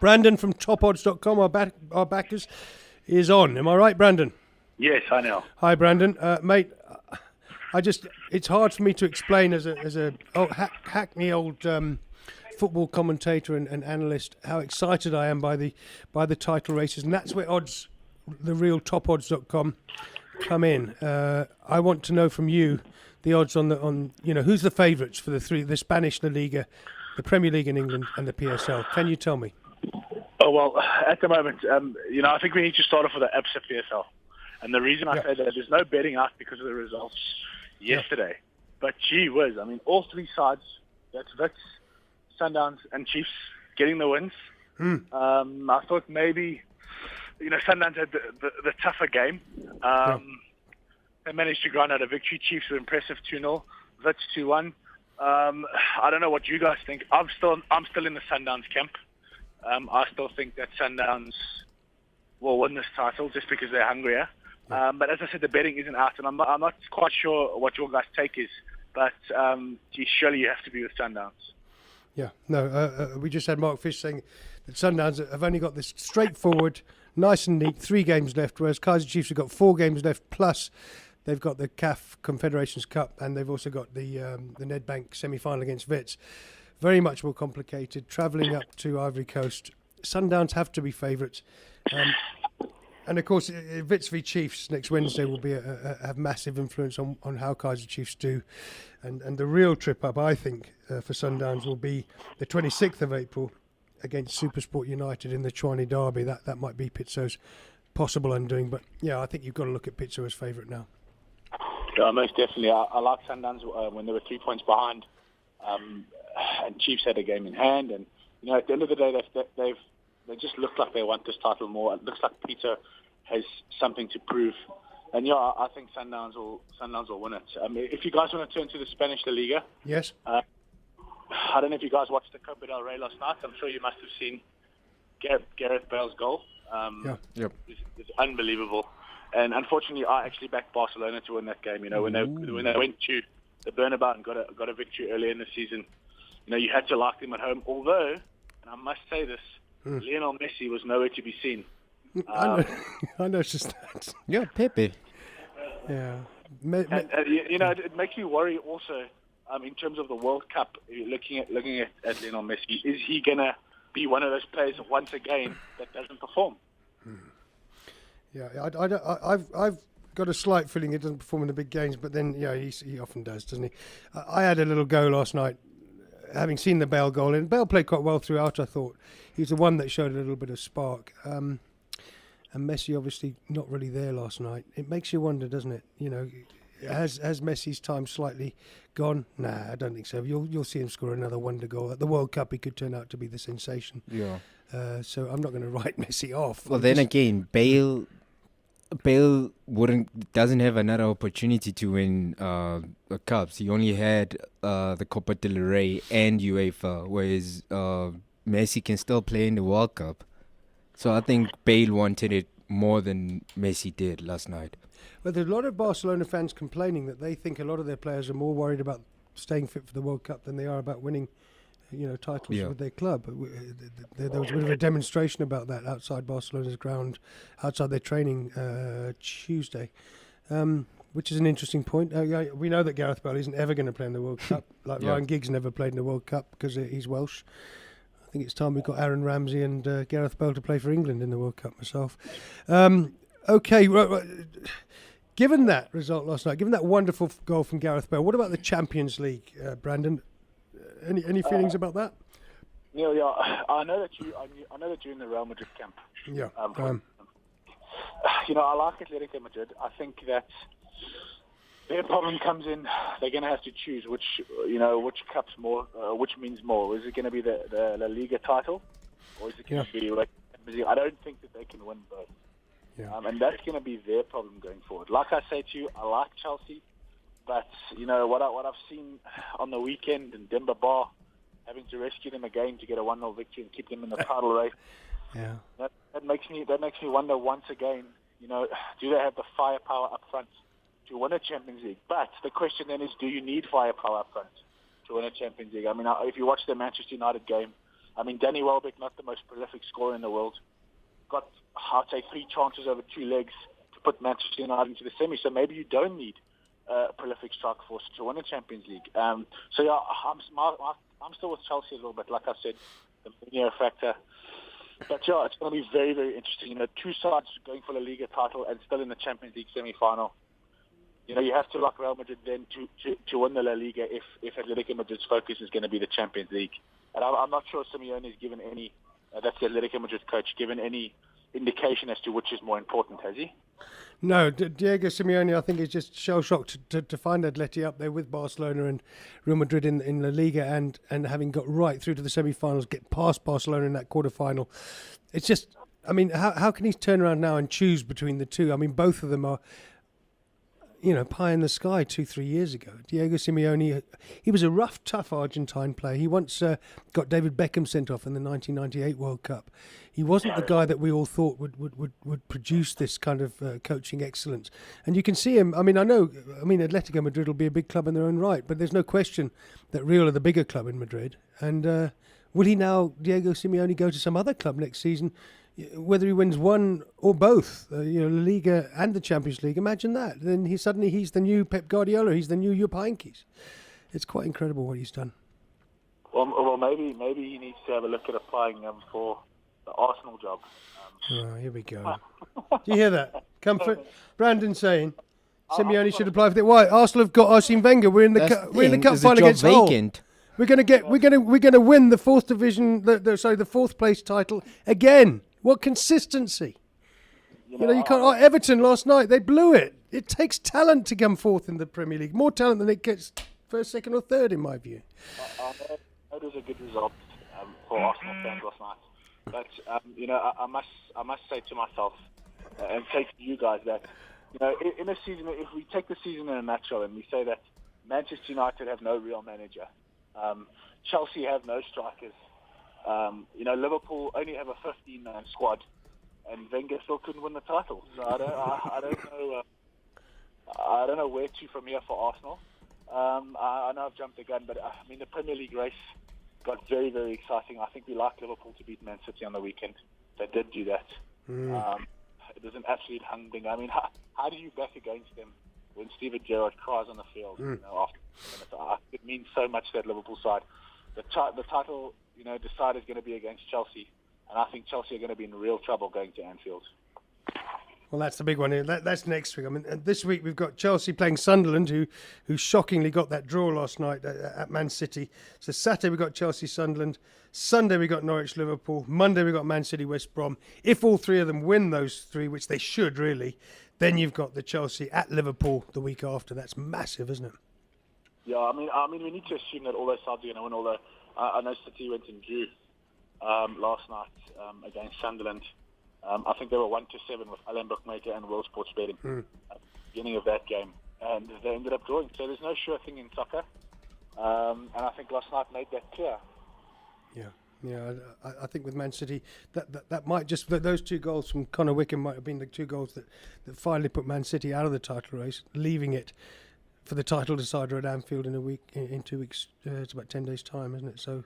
Brandon from tokodds.com, our backers, is on. Am I right, Brandon? Yes, I know. Hi, Brandon. Mate, it's hard for me to explain as a hackney old football commentator and analyst how excited I am by the title races, and that's where odds, the real tokodds.com, come in. I want to know from you the odds on who's the favourites for the Spanish La Liga, the Premier League in England, and the PSL. Can you tell me? Oh, well, at the moment, I think we need to start off with the ABSA PSL. And the reason I say that, there's no betting out because of the results yesterday. But gee whiz, I mean, all three sides, that's Wits, Sundowns and Chiefs, getting the wins. I thought maybe, Sundowns had the tougher game. They managed to grind out a victory. Chiefs were impressive 2-0, Wits 2-1. I don't know what you guys think. I'm still in the Sundowns camp. I still think that Sundowns will win this title just because they're hungrier. But as I said, the betting isn't out, and I'm not quite sure what your guys' take is. But surely you have to be with Sundowns. Yeah, no, we just had Mark Fish saying that Sundowns have only got this straightforward, nice and neat 3 games left, whereas Kaiser Chiefs have got 4 games left, plus they've got the CAF Confederations Cup, and they've also got the Nedbank semi-final against Wits. Very much more complicated, travelling up to Ivory Coast. Sundowns have to be favourites. And of course, Wits v Chiefs next Wednesday will be have massive influence on how Kaiser Chiefs do. And the real trip up, I think, for Sundowns will be the 26th of April against Supersport United in the Chwane Derby. That might be Pizzo's possible undoing. But yeah, I think you've got to look at Pizzo as favourite now. Yeah, most definitely. I like Sundowns when they were 3 points behind. And Chiefs had a game in hand. And, at the end of the day, they just look like they want this title more. It looks like Peter has something to prove. And I think Sundowns will win it. If you guys want to turn to the Spanish La Liga. Yes. I don't know if you guys watched the Copa del Rey last night. I'm sure you must have seen Gareth Bale's goal. It's unbelievable. And unfortunately, I actually backed Barcelona to win that game. When they went to the Bernabeu and got a victory early in the season, you had to like them at home. Although, and I must say this, Lionel Messi was nowhere to be seen. I noticed that. Yeah, Pepe. Yeah. It makes me worry also in terms of the World Cup. Looking at Lionel Messi, is he gonna be one of those players once again that doesn't perform? Yeah, I've got a slight feeling he doesn't perform in the big games, but then he often does, doesn't he? I had a little go last night, having seen the Bale goal, and Bale played quite well throughout. I thought he's the one that showed a little bit of spark. And Messi obviously not really there last night. It makes you wonder, doesn't it? Has Messi's time slightly gone? Nah, I don't think so. You'll see him score another wonder goal. At the World Cup, he could turn out to be the sensation. Yeah. So I'm not going to write Messi off. Well, again, Bale doesn't have another opportunity to win the cups. He only had the Copa del Rey and UEFA, whereas Messi can still play in the World Cup. So I think Bale wanted it more than Messi did last night. Well, there's a lot of Barcelona fans complaining that they think a lot of their players are more worried about staying fit for the World Cup than they are about winning, titles with their club. There was a bit of a demonstration about that outside Barcelona's ground, outside their training Tuesday, which is an interesting point. We know that Gareth Bale isn't ever going to play in the World Cup, like Ryan Giggs never played in the World Cup because he's Welsh. I think it's time we've got Aaron Ramsey and Gareth Bale to play for England in the World Cup myself. Okay, given that result last night, given that wonderful goal from Gareth Bale, what about the Champions League, Brandon? Any feelings about that? Yeah, I know that you're in the Real Madrid camp. Yeah. I like Atletico Madrid. I think that their problem comes in. They're going to have to choose which cups more, which means more. Is it going to be the La Liga title, or is it going to be? I don't think that they can win both. Yeah. And that's going to be their problem going forward. Like I say to you, I like Chelsea, but what I've seen on the weekend in Demba Ba, having to rescue them again to get a 1-0 victory and keep them in the title race. Yeah. That makes me wonder once again. Do they have the firepower up front to win a Champions League? But the question then is, do you need firepower up front to win a Champions League? I mean, if you watch the Manchester United game, I mean, Danny Welbeck, not the most prolific scorer in the world, got, I'd say, 3 chances over 2 legs to put Manchester United into the semi. So maybe you don't need a prolific strike force to win the Champions League. So yeah, I'm still with Chelsea a little bit. Like I said, the Mourinho factor. But yeah, it's going to be very, very interesting. You know, 2 sides going for the Liga title and still in the Champions League semi-final. You know, you have to like Real Madrid then to win the La Liga if Atletico Madrid's focus is going to be the Champions League. And I'm not sure Simeone has given any, that's the Atletico Madrid coach, given any indication as to which is more important, has he? No, Diego Simeone, I think, is just shell-shocked to find Atleti up there with Barcelona and Real Madrid in La Liga and having got right through to the semi-finals, get past Barcelona in that quarter-final. It's just, I mean, how can he turn around now and choose between the two? I mean, both of them are, you know, pie in the sky 2-3 years ago. Diego Simeone, he was a rough, tough Argentine player. He once got David Beckham sent off in the 1998 World Cup. He wasn't the guy that we all thought would produce this kind of coaching excellence. And you can see him. I mean, Atletico Madrid will be a big club in their own right, but there's no question that Real are the bigger club in Madrid. And will he now, Diego Simeone, go to some other club next season? Whether he wins one or both, La Liga and the Champions League, imagine that. Then he's the new Pep Guardiola. He's the new Jupp Heynckes. It's quite incredible what he's done. Well, maybe he needs to have a look at applying for the Arsenal job. Here we go. Do you hear that? Comfort. Brandon saying Simeone should apply for it. Why? Arsenal have got Arsene Wenger. We're in the cup final against Hull. We're going to win the 4th division. The 4th place title again. What consistency! You can't. Everton last night, they blew it. It takes talent to come 4th in the Premier League. More talent than it gets 1st, 2nd or 3rd, in my view. I know it was a good result for Arsenal fans last night. But I must say to myself and say to you guys that in a season, if we take the season in a nutshell and we say that Manchester United have no real manager, Chelsea have no strikers. Liverpool only have a 15-man squad, and Wenger still couldn't win the title. So I don't know. I don't know where to from here for Arsenal. I know I've jumped the gun, but I mean the Premier League race got very, very exciting. I think we like Liverpool to beat Man City on the weekend. They did do that. It was an absolute humdinger. I mean, how do you back against them when Steven Gerrard cries on the field? After minutes? It means so much to that Liverpool side. The title, decide is going to be against Chelsea, and I think Chelsea are going to be in real trouble going to Anfield. Well, that's the big one. That's next week. I mean, this week we've got Chelsea playing Sunderland, who shockingly got that draw last night at Man City. So Saturday we got Chelsea, Sunderland. Sunday we got Norwich, Liverpool. Monday we got Man City, West Brom. If all 3 of them win those 3, which they should really, then you've got the Chelsea at Liverpool the week after. That's massive, isn't it? Yeah, I mean, we need to assume that all those sides are going to win. Although I know City went and drew last night against Sunderland. I think they were 1-7 with Alan Bookmaker and World Sports Betting at the beginning of that game, and they ended up drawing. So there's no sure thing in soccer, and I think last night made that clear. Yeah. I think with Man City, that might just those 2 goals from Connor Wickham might have been the 2 goals that finally put Man City out of the title race, leaving it for the title decider at Anfield in 2 weeks. It's about 10 days' time, isn't it? So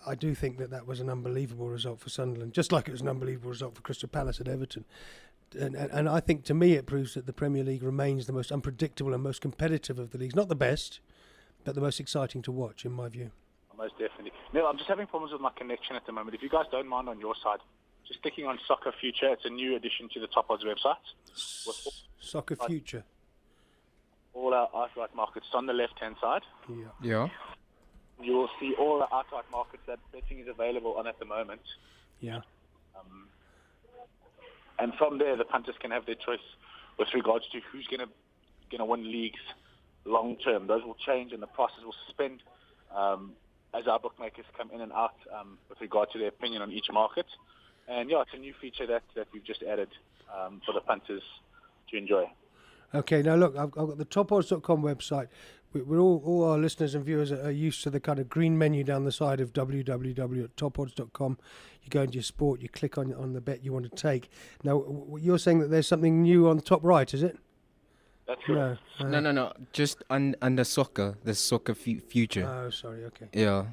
I do think that was an unbelievable result for Sunderland, just like it was an unbelievable result for Crystal Palace at Everton. And I think, to me, it proves that the Premier League remains the most unpredictable and most competitive of the leagues. Not the best, but the most exciting to watch, in my view. Most definitely. Neil, I'm just having problems with my connection at the moment. If you guys don't mind on your side, just clicking on Soccer Future. It's a new addition to the Top Odds website. Soccer Future. All our outright markets on the left-hand side. Yeah. You will see all the outright markets that betting is available on at the moment. Yeah. And from there, the punters can have their choice with regards to who's going to win leagues long term. Those will change, and the prices will suspend as our bookmakers come in and out with regard to their opinion on each market. And yeah, it's a new feature that we've just added for the punters to enjoy. Okay, now look, I've got the topods.com website. We're all our listeners and viewers are used to the kind of green menu down the side of www.topods.com. You go into your sport, you click on the bet you want to take. Now, you're saying that there's something new on the top right, is it? That's correct. No. Just under soccer, the soccer future. Oh, sorry, okay. Yeah.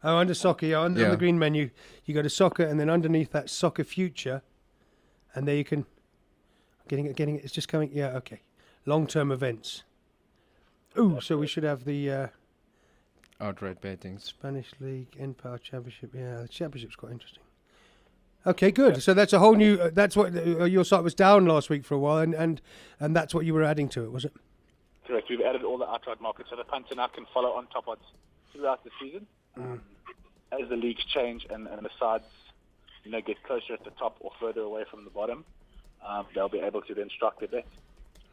Oh, under soccer, yeah, on Yeah. the green menu, you go to soccer, and then underneath that, soccer future, and there you can. Getting it. It's just coming. Yeah, okay. Long-term events. Ooh, so we should have the Outright bettings. Spanish League N-Power Championship. Yeah, the championship's quite interesting. Okay, good. So that's a whole new. That's what your site was down last week for a while, and that's what you were adding to it, was it? Correct. We've added all the outright markets, so the punter now can follow on top odds throughout the season. As the leagues change and the sides, get closer at the top or further away from the bottom, they'll be able to then strike their bet.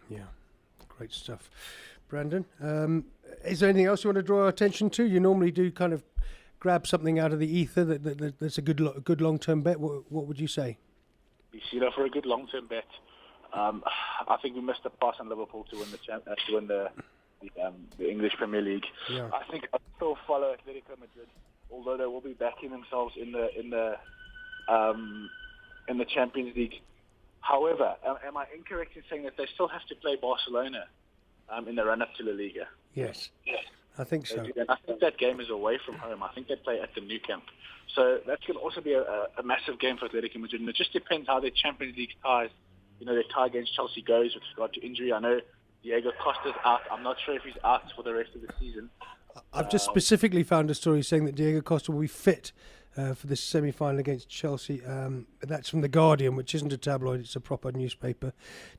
Yeah, great stuff. Brandon, is there anything else you want to draw our attention to? You normally do kind of grab something out of the ether that's a good long-term bet. What would you say? For a good long-term bet, I think we missed a pass on Liverpool to win the English Premier League. Yeah. I think I still follow Atletico Madrid, although they will be backing themselves in the Champions League. However, am I incorrect in saying that they still have to play Barcelona in the run-up to La Liga? Yes. Yes. I think so. And I think that game is away from home. I think they play at the Nou Camp. So that could also be a massive game for Atletico Madrid. And it just depends how their Champions League ties, their tie against Chelsea goes with regard to injury. I know Diego Costa's out. I'm not sure if he's out for the rest of the season. I've just specifically found a story saying that Diego Costa will be fit for this semi-final against Chelsea. That's from The Guardian, which isn't a tabloid, it's a proper newspaper.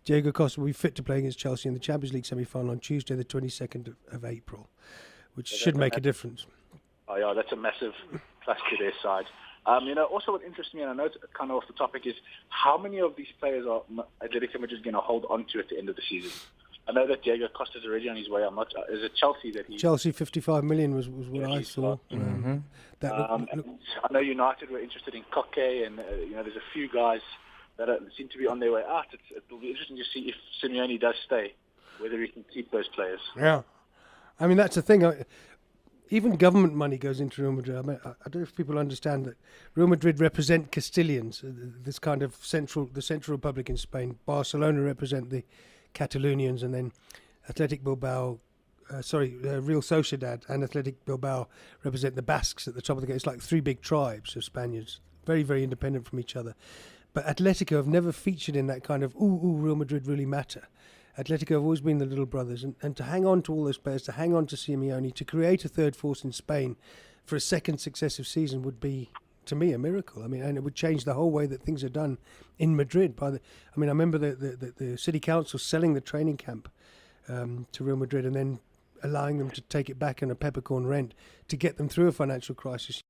Diego Costa will be fit to play against Chelsea in the Champions League semi-final on Tuesday, the 22nd of April, which should make a difference. Oh, yeah, that's a massive plus to their side. Also what interests me, and I know it's kind of off the topic, is how many of these players are Atletico Madrid going to hold on to at the end of the season? I know that Diego Costa's already on his way. Is it Chelsea that he... Chelsea, 55 million was what I saw. I know United were interested in Koke, and there's a few guys that seem to be on their way out. It'll be interesting to see if Simeone does stay, whether he can keep those players. Yeah. I mean, that's the thing. Even government money goes into Real Madrid. I don't know if people understand that Real Madrid represent Castilians, this kind of the Central Republic in Spain. Barcelona represent the Catalonians, and then Real Sociedad and Athletic Bilbao represent the Basques at the top of the game. It's like three big tribes of Spaniards, very, very independent from each other. But Atletico have never featured in that kind of, Real Madrid really matter. Atletico have always been the little brothers, and to hang on to all those players, to hang on to Simeone, to create a third force in Spain for a second successive season would be, to me, a miracle. I mean, and it would change the whole way that things are done in Madrid. I remember the city council selling the training camp to Real Madrid and then allowing them to take it back on a peppercorn rent to get them through a financial crisis.